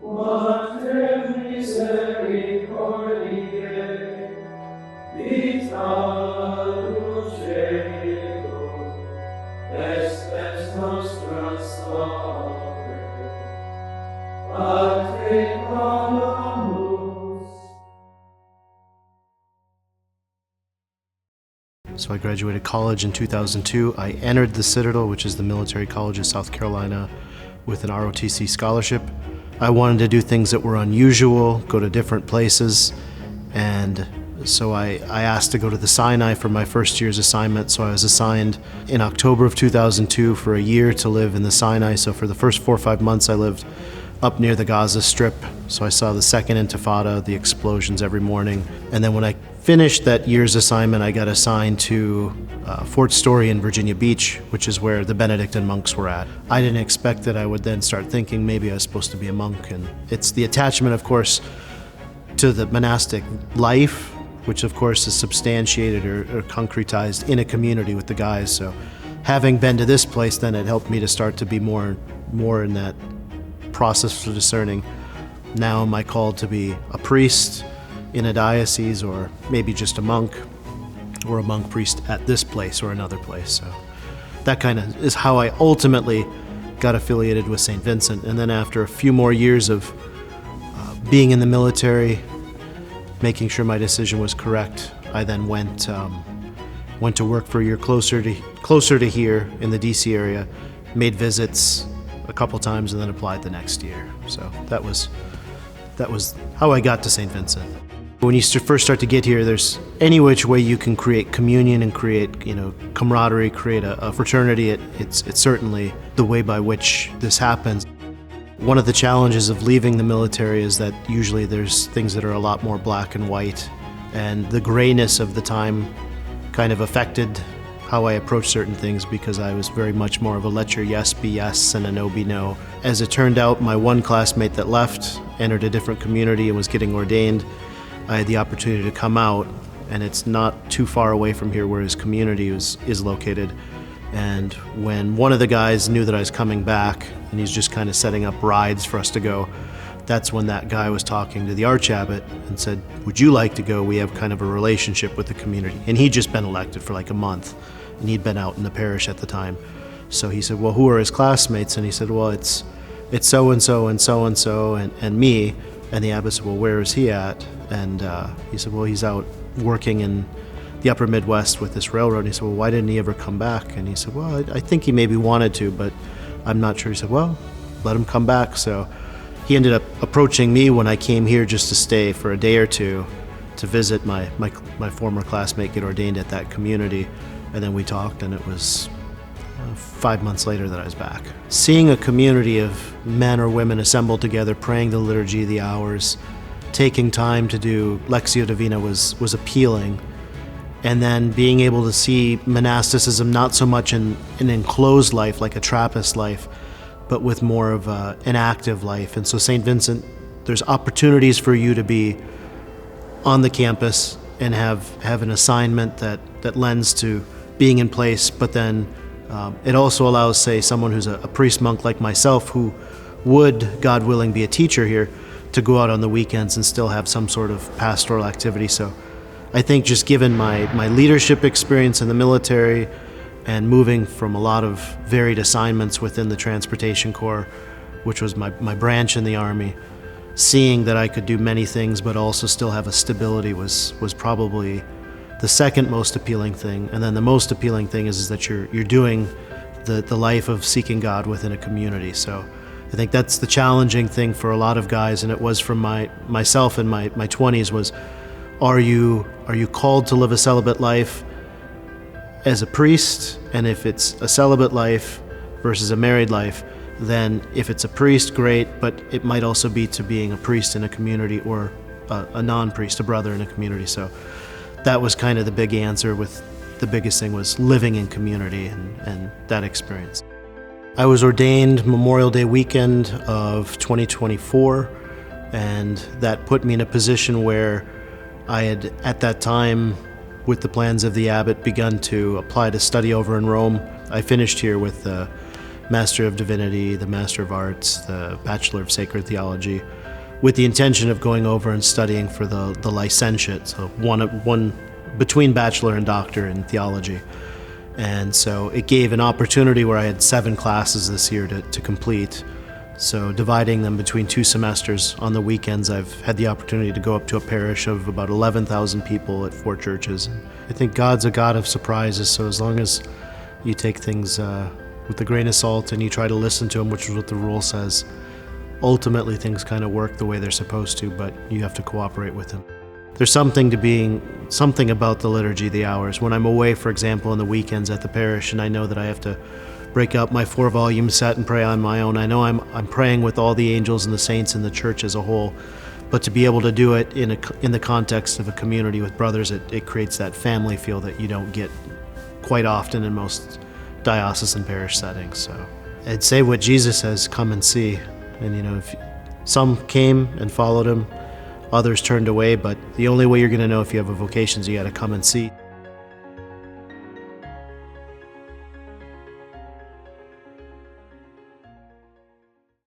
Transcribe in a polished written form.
Mater misericordiae, vita dulcedo, espes nostra salve. Patre nobis. So I graduated college in 2002. I entered the Citadel, which is the Military College of South Carolina, with an ROTC scholarship. I wanted to do things that were unusual, go to different places, and so I asked to go to the Sinai for my first year's assignment. So I was assigned in October of 2002 for a year to live in the Sinai. So for the first 4 or 5 months I lived up near the Gaza Strip. So I saw the Second Intifada, the explosions every morning. And then when I finished that year's assignment, I got assigned to Fort Story in Virginia Beach, which is where the Benedictine monks were at. I didn't expect that I would then start thinking maybe I was supposed to be a monk. And it's the attachment, of course, to the monastic life, which of course is substantiated or concretized in a community with the guys. So having been to this place, then it helped me to start to be more in that process for discerning, now am I called to be a priest in a diocese, or maybe just a monk, or a monk priest at this place or another place. So that kind of is how I ultimately got affiliated with Saint Vincent. And then after a few more years of being in the military, making sure my decision was correct, I then went to work for a year closer to here in the DC area, made visits a couple times, and then applied the next year. So that was how I got to St. Vincent. When you first start to get here, there's any which way you can create communion and create, camaraderie, create a fraternity. It's certainly the way by which this happens. One of the challenges of leaving the military is that usually there's things that are a lot more black and white, and the grayness of the time kind of affected how I approach certain things, because I was very much more of a let your yes be yes and a no be no. As it turned out, my one classmate that left entered a different community and was getting ordained. I had the opportunity to come out, and it's not too far away from here where his community is located. And when one of the guys knew that I was coming back, and he's just kind of setting up rides for us to go, that's when that guy was talking to the Archabbey and said, would you like to go? We have kind of a relationship with the community. And he'd just been elected for like a month, and he'd been out in the parish at the time. So he said, well, who are his classmates? And he said, well, it's so-and-so and so-and-so and me. And the abbot said, well, where is he at? And he said, well, he's out working in the upper Midwest with this railroad. And he said, well, why didn't he ever come back? And he said, well, I think he maybe wanted to, but I'm not sure. He said, well, let him come back. So he ended up approaching me when I came here just to stay for a day or two to visit my former classmate get ordained at that community. And then we talked, and it was 5 months later that I was back. Seeing a community of men or women assembled together, praying the liturgy, the hours, taking time to do Lectio Divina was appealing. And then being able to see monasticism not so much in an enclosed life like a Trappist life, but with more of an active life. And so St. Vincent, there's opportunities for you to be on the campus and have an assignment that lends to being in place, but then it also allows, say, someone who's a priest monk like myself, who would, God willing, be a teacher here, to go out on the weekends and still have some sort of pastoral activity. So I think just given my leadership experience in the military and moving from a lot of varied assignments within the Transportation Corps, which was my branch in the Army, seeing that I could do many things but also still have a stability was probably the second most appealing thing. And then the most appealing thing is that you're doing the life of seeking God within a community. So I think that's the challenging thing for a lot of guys, and it was for myself in my 20s, was are you called to live a celibate life as a priest? And if it's a celibate life versus a married life, then if it's a priest, great, but it might also be to being a priest in a community, or a non-priest, a brother in a community. So that was kind of the big answer. With the biggest thing was living in community and that experience. I was ordained Memorial Day weekend of 2024, and that put me in a position where I had, at that time, with the plans of the abbot, begun to apply to study over in Rome. I finished here with Master of Divinity, the Master of Arts, the Bachelor of Sacred Theology, with the intention of going over and studying for the licentiate, so one between bachelor and doctor in theology. And so it gave an opportunity where I had 7 classes this year to complete. So dividing them between 2 semesters on the weekends, I've had the opportunity to go up to a parish of about 11,000 people at 4 churches. I think God's a God of surprises, so as long as you take things with a grain of salt and you try to listen to Him, which is what the rule says, ultimately things kind of work the way they're supposed to, but you have to cooperate with Him. There's something about the liturgy, the hours. When I'm away, for example, on the weekends at the parish, and I know that I have to break up my 4-volume set and pray on my own, I know I'm praying with all the angels and the saints in the church as a whole, but to be able to do it in the context of a community with brothers, it creates that family feel that you don't get quite often in most diocesan parish settings. So I'd say what Jesus says, come and see. And if some came and followed Him, others turned away, but the only way you're going to know if you have a vocation is you got to come and see.